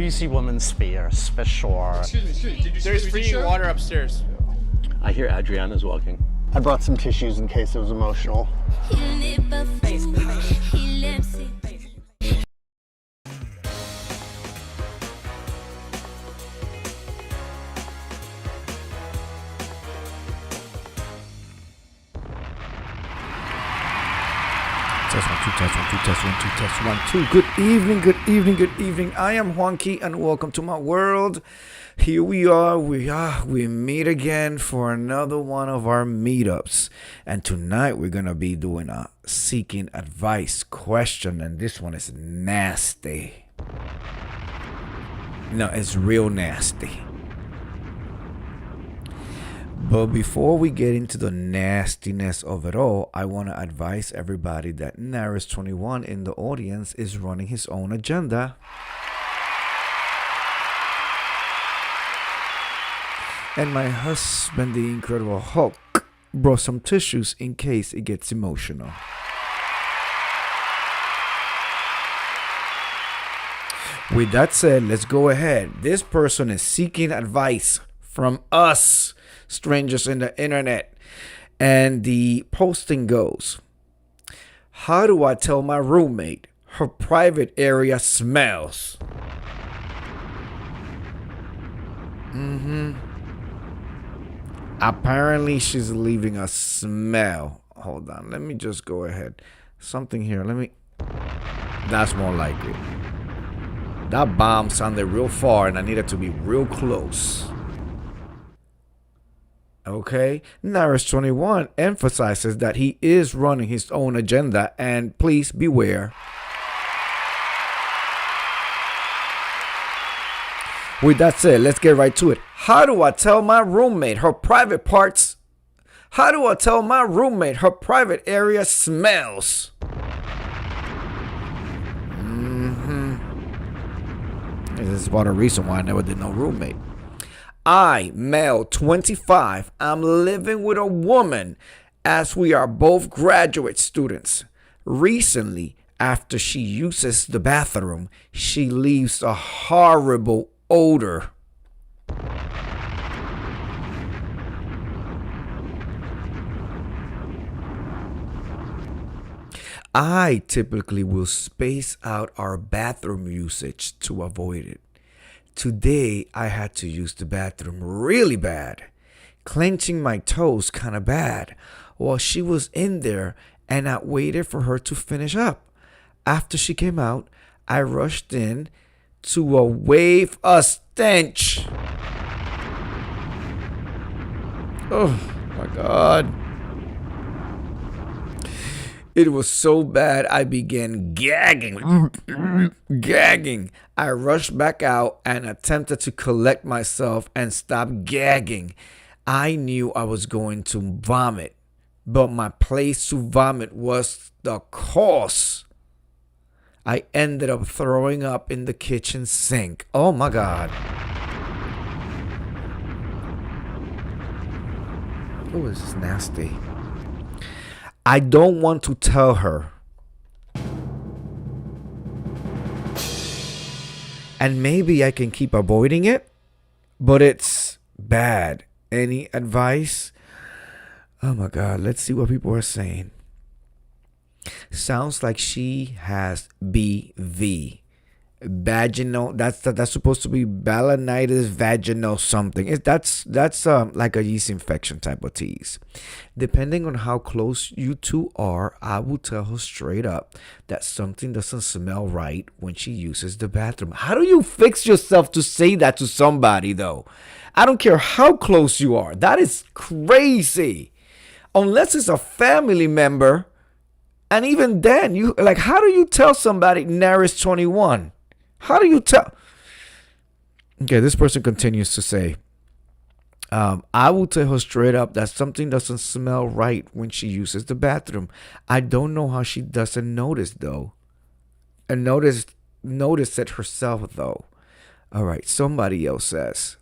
greasy woman spears, for sure. Excuse me. Did you see There's the free TV show? water upstairs. I hear Adriana's walking. I brought some tissues in case it was emotional. Test one, two, test one, two, test one, two, test one, two. Good evening. I am Juanqui, and welcome to my world. Here we are. We meet again for another one of our meetups, and tonight we're gonna be doing a seeking advice question, and this one is nasty. No, it's real nasty. But before we get into the nastiness of it all, I want to advise everybody that Naris21 in the audience is running his own agenda. And my husband, the Incredible Hulk, brought some tissues in case it gets emotional. With that said, let's go ahead. This person is seeking advice from us, strangers in the internet. And the posting goes, how do I tell my roommate her private area smells? Apparently she's leaving a smell. Hold on, let me just go ahead. Something here, that's more like it. That bomb sounded real far and I needed to be real close. Okay, Naris21 emphasizes that he is running his own agenda, and please beware. With that said, let's get right to it. How do I tell my roommate her private parts? How do I tell my roommate her private area smells? This is part of the reason why I never did no roommate. I, male 25, I'm living with a woman as we are both graduate students. Recently, after she uses the bathroom, she leaves a horrible odor. I typically will space out our bathroom usage to avoid it. Today, I had to use the bathroom really bad, clenching my toes kind of bad while she was in there, and I waited for her to finish up. After she came out, I rushed in to wave a stench. Oh my God. It was so bad I began gagging. I rushed back out and attempted to collect myself and stop gagging. I knew I was going to vomit, but my place to vomit was the cause. I ended up throwing up in the kitchen sink. Oh my God. Oh, this is nasty. I don't want to tell her. And maybe I can keep avoiding it, but it's bad. Any advice? Oh my God, let's see what people are saying. Sounds like she has BV. Vaginal, that's supposed to be balanitis vaginal something. That's like a yeast infection type of tease. Depending on how close you two are, I will tell her straight up that something doesn't smell right when she uses the bathroom. How do you fix yourself to say that to somebody though? I don't care how close you are. That is crazy. Unless it's a family member, and even then, you like, how do you tell somebody Naris21? How do you tell? Okay, this person continues to say, I will tell her straight up that something doesn't smell right when she uses the bathroom. I don't know how she doesn't notice though. And notice it herself though. All right, somebody else says,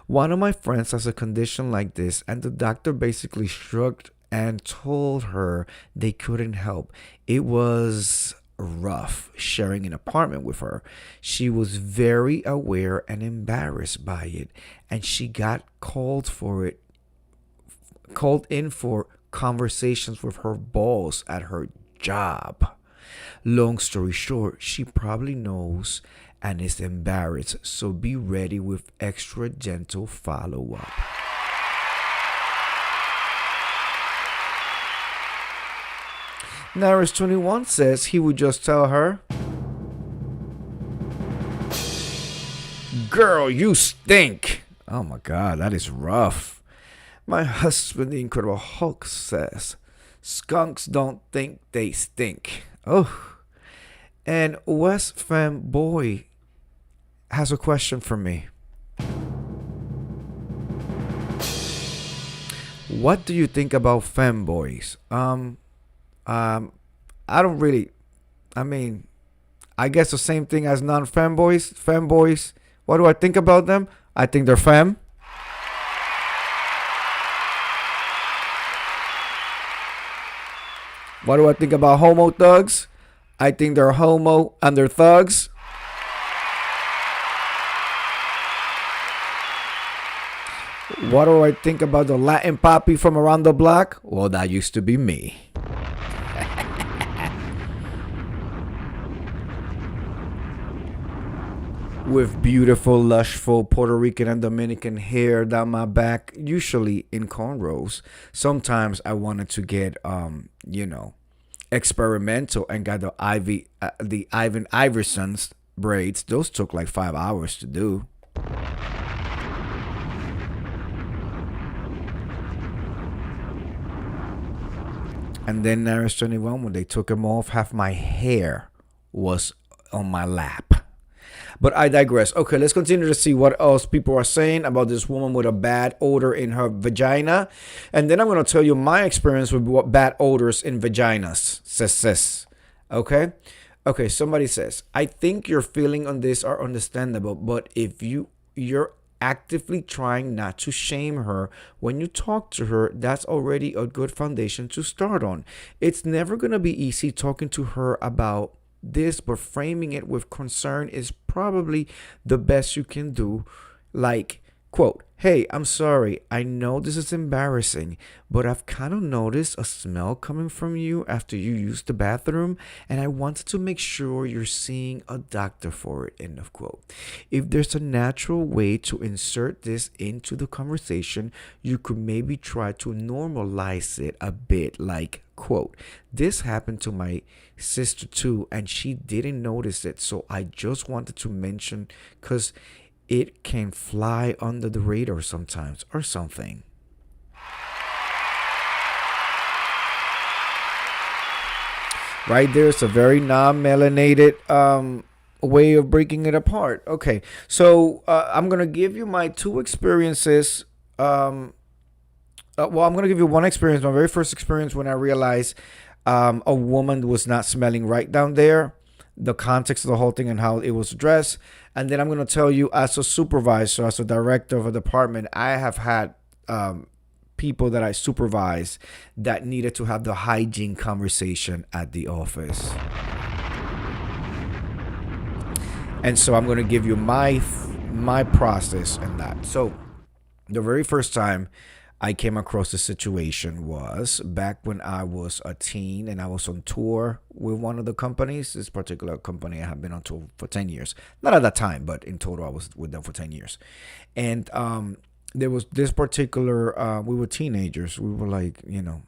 one of my friends has a condition like this, and the doctor basically shrugged and told her they couldn't help. It was rough sharing an apartment with her. She was very aware and embarrassed by it, and she got called in for conversations with her boss at her job. Long story short, she probably knows and is embarrassed, so be ready with extra gentle follow up. Naris 21 says he would just tell her, "Girl, you stink." Oh my God, that is rough. My husband, the Incredible Hulk, says, "Skunks don't think they stink." Oh. And West Fam Boy has a question for me. What do you think about femboys? I don't really. I mean, I guess the same thing as non-femboys. Femboys. What do I think about them? I think they're femme. What do I think about homo thugs? I think they're homo and they're thugs. What do I think about the Latin poppy from around the block? Well, that used to be me. With beautiful, lushful Puerto Rican and Dominican hair down my back, usually in cornrows. Sometimes I wanted to get, experimental and got the Ivan Iverson's braids. Those took like 5 hours to do. And then Naris 21, when they took them off, half my hair was on my lap. But I digress. Okay, let's continue to see what else people are saying about this woman with a bad odor in her vagina. And then I'm going to tell you my experience with what bad odors in vaginas. Says. Okay? Okay, somebody says, "I think your feeling on this are understandable, but if you're actively trying not to shame her when you talk to her, that's already a good foundation to start on. It's never going to be easy talking to her about this, but framing it with concern is probably the best you can do. Like, quote, 'Hey, I'm sorry. I know this is embarrassing, but I've kind of noticed a smell coming from you after you used the bathroom, and I wanted to make sure you're seeing a doctor for it,' end of quote. If there's a natural way to insert this into the conversation, you could maybe try to normalize it a bit, like, quote, 'This happened to my sister too, and she didn't notice it, so I just wanted to mention because it can fly under the radar sometimes,' or something." Right there's a very non-melanated way of breaking it apart. Okay, so I'm gonna give you my two experiences. I'm gonna give you one experience. My very first experience when I realized a woman was not smelling right down there, the context of the whole thing and how it was addressed. And then I'm going to tell you, as a supervisor, as a director of a department, I have had people that I supervise that needed to have the hygiene conversation at the office. And so I'm going to give you my process in that. So the very first time I came across the situation was back when I was a teen and I was on tour with one of the companies. This particular company I have been on tour for 10 years. Not at that time, but in total I was with them for 10 years. And there was this particular, we were teenagers. We were like,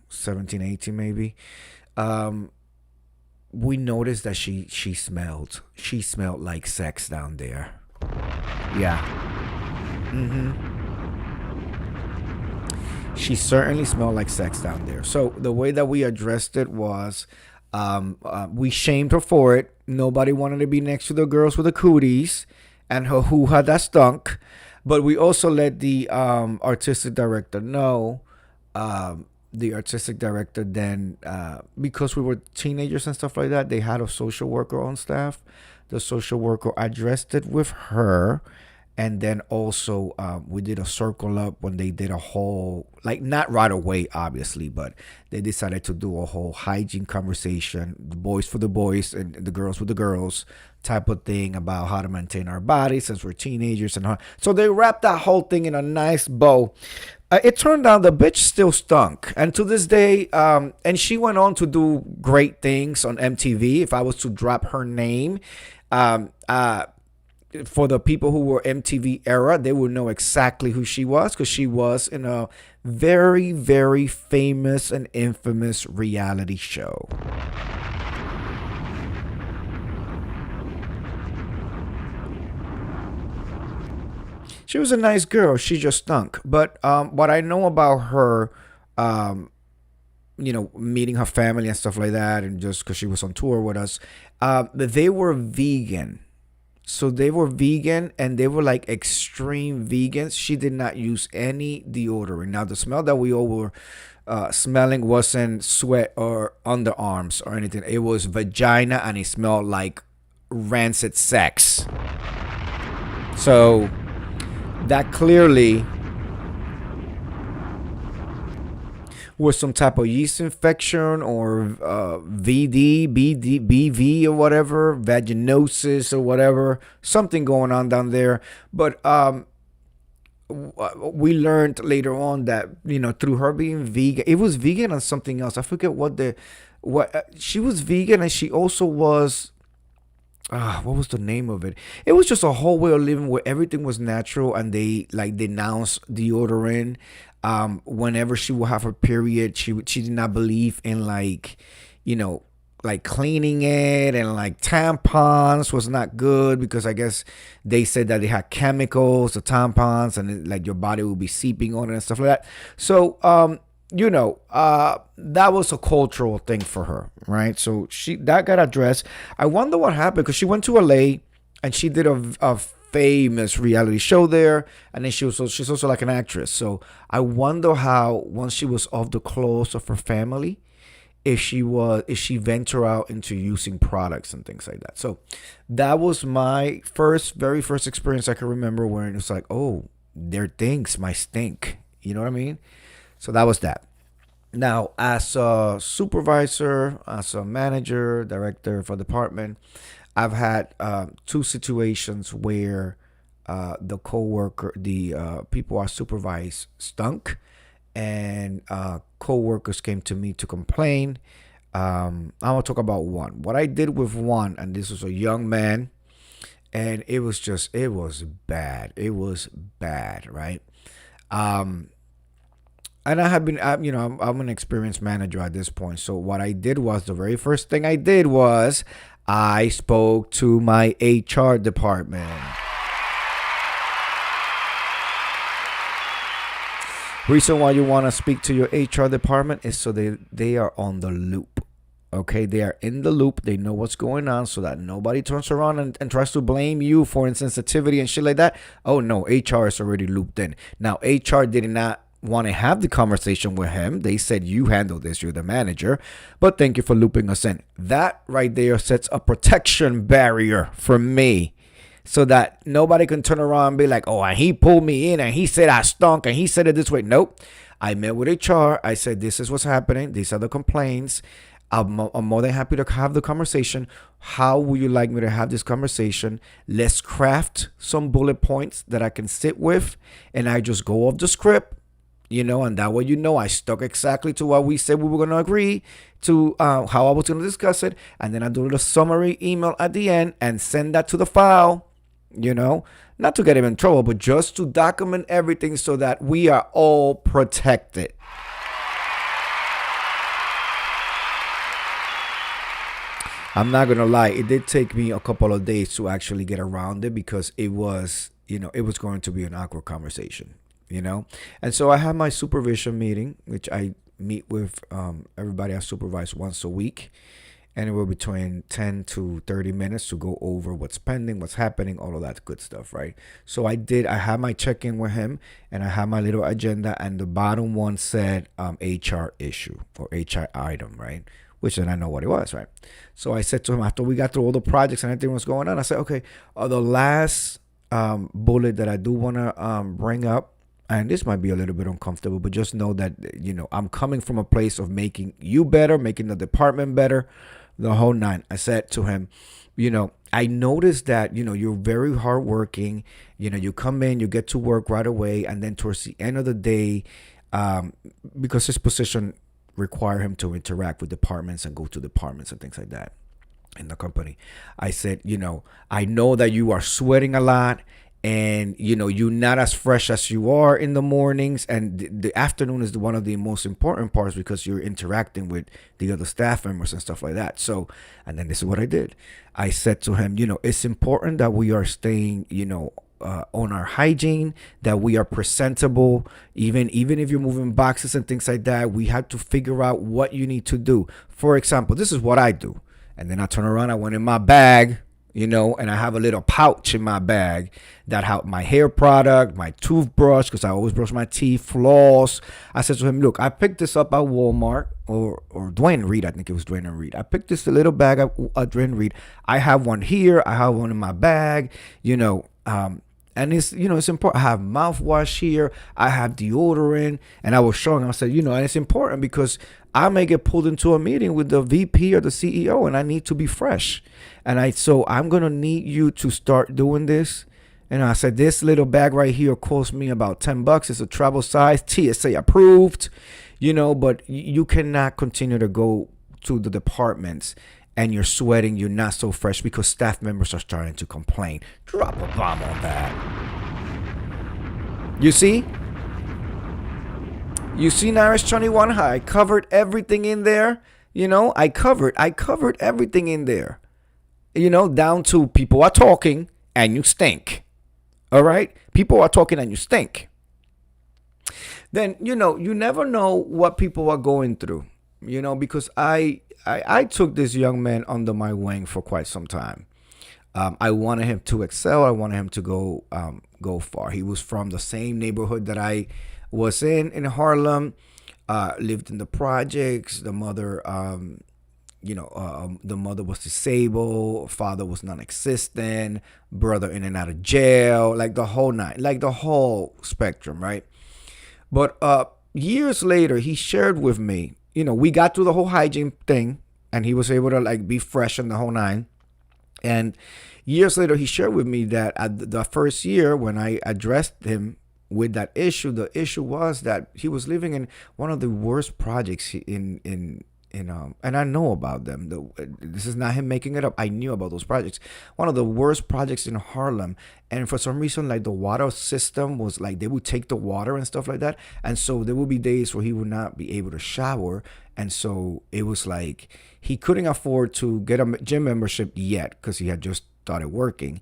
17, 18 maybe. We noticed that she smelled like sex down there. Yeah. She certainly smelled like sex down there. So the way that we addressed it was we shamed her for it. Nobody wanted to be next to the girls with the cooties and her hoo-ha that stunk. But we also let the artistic director know. The artistic director then, because we were teenagers and stuff like that, they had a social worker on staff. The social worker addressed it with her. And then also we did a circle up when they did a whole, like, not right away obviously, but they decided to do a whole hygiene conversation, the boys for the boys and the girls with the girls type of thing, about how to maintain our bodies since we're teenagers and how. So they wrapped that whole thing in a nice bow. It turned out the bitch still stunk, and to this day, and she went on to do great things on MTV. If I was to drop her name, um, uh, for the people who were MTV era, they would know exactly who she was, because she was in a very, very famous and infamous reality show. She was a nice girl. She just stunk. But what I know about her, meeting her family and stuff like that, and just because she was on tour with us, they were vegan. So they were vegan, and they were like extreme vegans. She did not use any deodorant. Now, the smell that we all were smelling wasn't sweat or underarms or anything. It was vagina, and it smelled like rancid sex. So that clearly was some type of yeast infection, or BV or whatever, vaginosis or whatever, something going on down there. But we learned later on that, through her being vegan, it was vegan on something else. I forget what she was vegan, and she also was. What was the name of it? It was just a whole way of living where everything was natural, and they like denounced deodorant. Whenever she would have her period, she did not believe in like cleaning it, and like tampons was not good, because I guess they said that they had chemicals, the tampons, and like your body will be seeping on it and stuff like that. So that was a cultural thing for her, right? So that got addressed. I wonder what happened, because she went to LA and she did a famous reality show there, and then she's also like an actress. So I wonder how, once she was off the clothes of her family, if she ventured out into using products and things like that. So that was my very first experience I can remember, where it was like, oh, their things might stink. You know what I mean? So that was that. Now, as a supervisor, as a manager, director for the department, I've had two situations where the people I supervise stunk, and co-workers came to me to complain. I'm going to talk about one. What I did with one, and this was a young man, and it was bad. It was bad, right? And I have been, I'm an experienced manager at this point. So what I did was, the very first thing I did was I spoke to my HR department. Reason why you want to speak to your HR department is so they are on the loop. Okay, they are in the loop. They know what's going on, so that nobody turns around and tries to blame you for insensitivity and shit like that. Oh no, HR is already looped in. Now, HR did not want to have the conversation with him. They said, you handle this, you're the manager, but thank you for looping us in. That right there sets a protection barrier for me, so that nobody can turn around and be like, oh, and he pulled me in and he said I stunk and he said it this way. Nope. I met with HR. I said, this is what's happening. These are the complaints. I'm more than happy to have the conversation. How would you like me to have this conversation? Let's craft some bullet points that I can sit with, and I just go off the script. And that way, I stuck exactly to what we said we were going to agree to, how I was going to discuss it. And then I do a summary email at the end and send that to the file, not to get him in trouble, but just to document everything so that we are all protected. I'm not going to lie. It did take me a couple of days to actually get around it, because it was going to be an awkward conversation. And so I had my supervision meeting, which I meet with everybody I supervise once a week, and it will between 10 to 30 minutes to go over what's pending, what's happening, all of that good stuff, right? So I had my check-in with him, and I had my little agenda, and the bottom one said HR issue or HR item, right? Which then I know what it was, right? So I said to him, after we got through all the projects and everything was going on, I said, okay, the last bullet that I do want to bring up, and this might be a little bit uncomfortable, but just know that, I'm coming from a place of making you better, making the department better, the whole nine. I said to him, I noticed that, you're very hardworking. You come in, you get to work right away, and then towards the end of the day, because his position require him to interact with departments and go to departments and things like that in the company. I said, I know that you are sweating a lot, and you're not as fresh as you are in the mornings, and the afternoon is one of the most important parts because you're interacting with the other staff members and stuff like that. So, and then this is what I did. I said to him, it's important that we are staying, on our hygiene, that we are presentable. Even if you're moving boxes and things like that, we have to figure out what you need to do. For example, this is what I do. And then I turn around, I went in my bag, and I have a little pouch in my bag that have my hair product, my toothbrush, because I always brush my teeth, floss. I said to him, look, I picked this up at Walmart or Dwayne Reed. I think it was Dwayne and Reed. I picked this little bag at Dwayne Reed. I have one here. I have one in my bag, and it's, it's important. I have mouthwash here. I have deodorant. And I was showing, I said, and it's important because I may get pulled into a meeting with the VP or the CEO and I need to be fresh. So I'm going to need you to start doing this. And I said, this little bag right here cost me about $10. It's a travel size, TSA approved, but you cannot continue to go to the departments and you're sweating, you're not so fresh because staff members are starting to complain. Drop a bomb on that. You see? You see, Naris 21, how I covered everything in there? I covered everything in there. Down to people are talking and you stink. All right? People are talking and you stink. Then, you never know what people are going through, because I took this young man under my wing for quite some time. I wanted him to excel. I wanted him to go far. He was from the same neighborhood that I was in Harlem. Lived in the projects. The mother, the mother was disabled. Father was non-existent. Brother in and out of jail. Like the whole nine. Like the whole spectrum, right? But years later, he shared with me. We got through the whole hygiene thing, and he was able to be fresh in the whole nine. And years later, he shared with me that at the first year when I addressed him with that issue, the issue was that he was living in one of the worst projects and I know about them. This is not him making it up. I knew about those projects. One of the worst projects in Harlem. And for some reason, the water system was they would take the water and stuff like that. And so there would be days where he would not be able to shower. And so it was he couldn't afford to get a gym membership yet because he had just started working.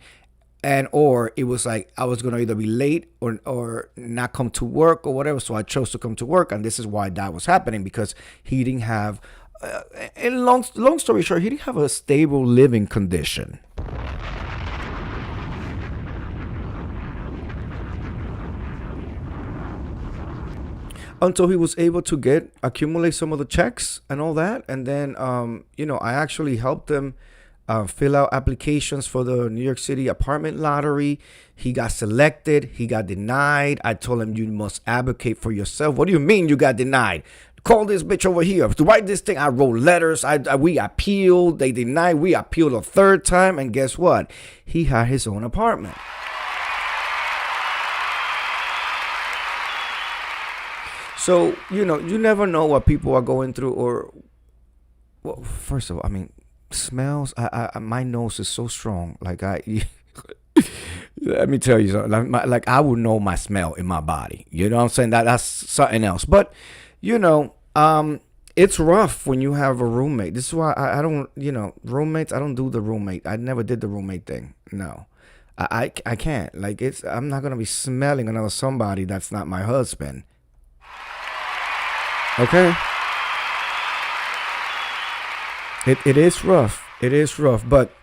Or it was I was going to either be late or not come to work or whatever. So I chose to come to work. And this is why that was happening, because he didn't have, and long story short, he didn't have a stable living condition. Until he was able to accumulate some of the checks and all that. And then, I actually helped him fill out applications for the New York City apartment lottery. He got selected. He got denied. I told him, you must advocate for yourself. What do you mean you got denied? Call this bitch over here. To write this thing, I wrote letters. We appealed. They denied. We appealed a third time. And guess what? He had his own apartment. So, you never know what people are going through. Well, first of all, smells. My nose is so strong. Let me tell you something. I would know my smell in my body. You know what I'm saying? That's something else. But it's rough when you have a roommate. This is why I don't. Roommates. I don't do the roommate. I never did the roommate thing. No, I can't. I'm not gonna be smelling another somebody that's not my husband. Okay. It is rough. It is rough. But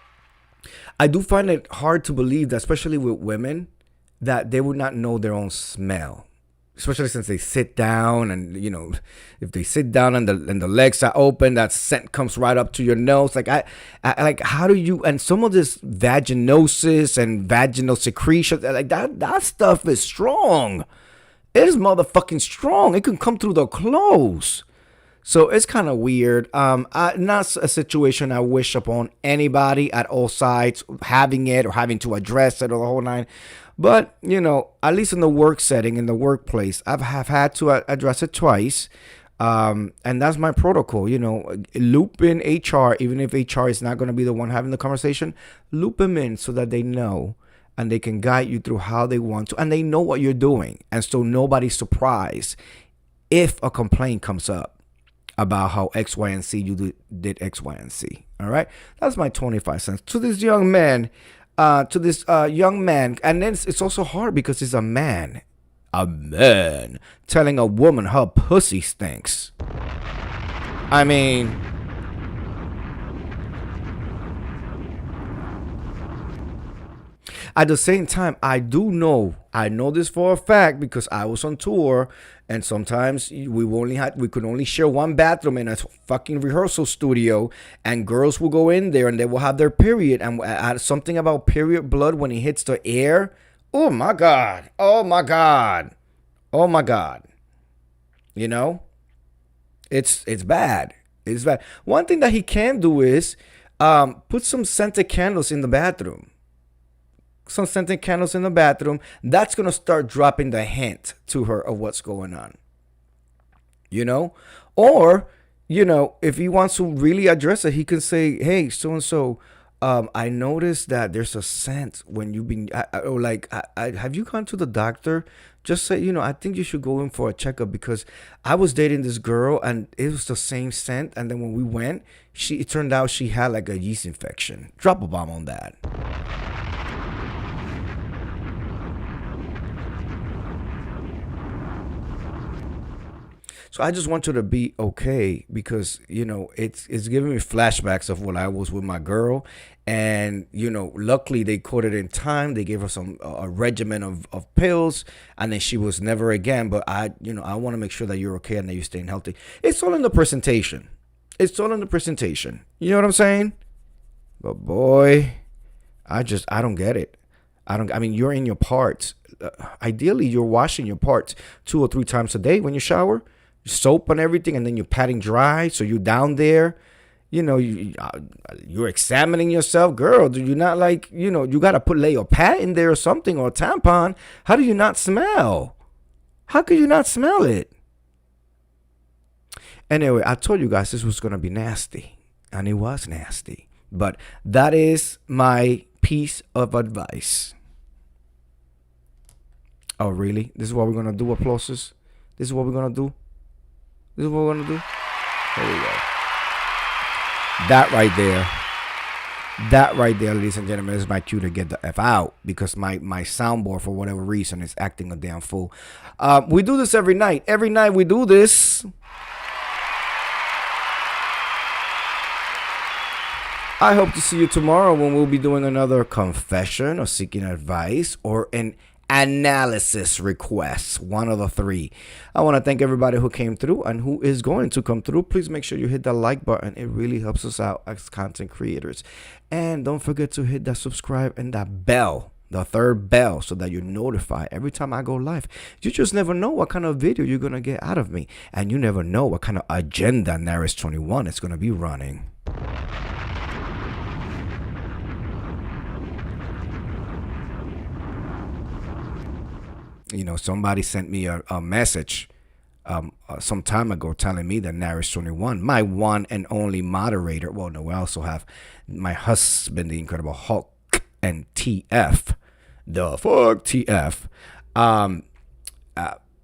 I do find it hard to believe that, especially with women, that they would not know their own smell. especially since they sit down, and if they sit down and the legs are open, that scent comes right up to your nose. Like I like, how do you? And some of this vaginosis and vaginal secretion, like that stuff is strong. It is motherfucking strong. It can come through the clothes. So it's kind of weird. Not a situation I wish upon anybody at all sides, having it or having to address it or the whole nine. But, at least in the work setting, in the workplace, have had to address it twice. And that's my protocol. Loop in HR, even if HR is not going to be the one having the conversation, loop them in so that they know and they can guide you through how they want to. And they know what you're doing. And so nobody's surprised if a complaint comes up about how X, Y, and C you did X, Y, and Z. All right. That's my 25 cents to this young man. And then it's also hard because he's a man telling a woman her pussy stinks. I mean, at the same time, I know this for a fact because I was on tour, and sometimes we could only share one bathroom in a fucking rehearsal studio, and girls will go in there and they will have their period, and something about period blood when it hits the air. Oh my god! Oh my god! Oh my god! It's bad. It's bad. One thing that he can do is put some scented candles in the bathroom. Some scented candles in the bathroom. That's going to start dropping the hint to her of what's going on. Or, if he wants to really address it, he can say, hey, so-and-so, I noticed that there's a scent when you've been, have you gone to the doctor? Just say, I think you should go in for a checkup because I was dating this girl and it was the same scent. And then when we went, it turned out she had like a yeast infection. Drop a bomb on that. So I just want you to be okay because, it's giving me flashbacks of when I was with my girl. And, luckily they caught it in time. They gave her a regimen of pills, and then she was never again. But I want to make sure that you're okay and that you're staying healthy. It's all in the presentation. You know what I'm saying? But boy, I don't get it. I mean, you're in your parts. Ideally, you're washing your parts 2 or 3 times a day when you shower. Soap and everything, and then you're patting dry, so you're down there, you're examining yourself. Girl, do you not you gotta lay a pad in there or something, or a tampon? How do you not smell? How could you not smell it? Anyway, I told you guys this was gonna be nasty, and it was nasty, but that is my piece of advice. Oh really? This is what we're gonna do, applauses? This is what we're gonna do? This is what we're going to do? There we go. That right there, ladies and gentlemen, is my cue to get the F out because my soundboard, for whatever reason, is acting a damn fool. We do this every night. Every night we do this. I hope to see you tomorrow when we'll be doing another confession or seeking advice or an analysis requests, one of the 3. I want to thank everybody who came through and who is going to come through. Please make sure you hit that like button. It really helps us out as content creators. And don't forget to hit that subscribe and that bell, the 3rd bell, so that you're notified every time I go live. You just never know what kind of video you're going to get out of me. And you never know what kind of agenda Naris 21 is going to be running. Somebody sent me a message some time ago telling me that Naris 21, my one and only moderator, well, no, I also have my husband, the Incredible Hulk, and TF, the fuck TF,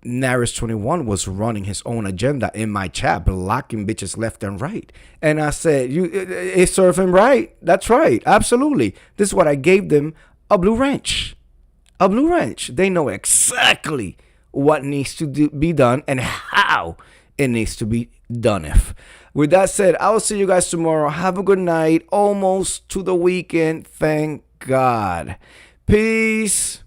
Naris 21 was running his own agenda in my chat, blocking bitches left and right. And I said, it's serving right. That's right. Absolutely. This is what I gave them, a blue wrench. A blue wrench. They know exactly what needs to be done and how it needs to be done. With that said, I will see you guys tomorrow. Have a good night. Almost to the weekend. Thank God. Peace.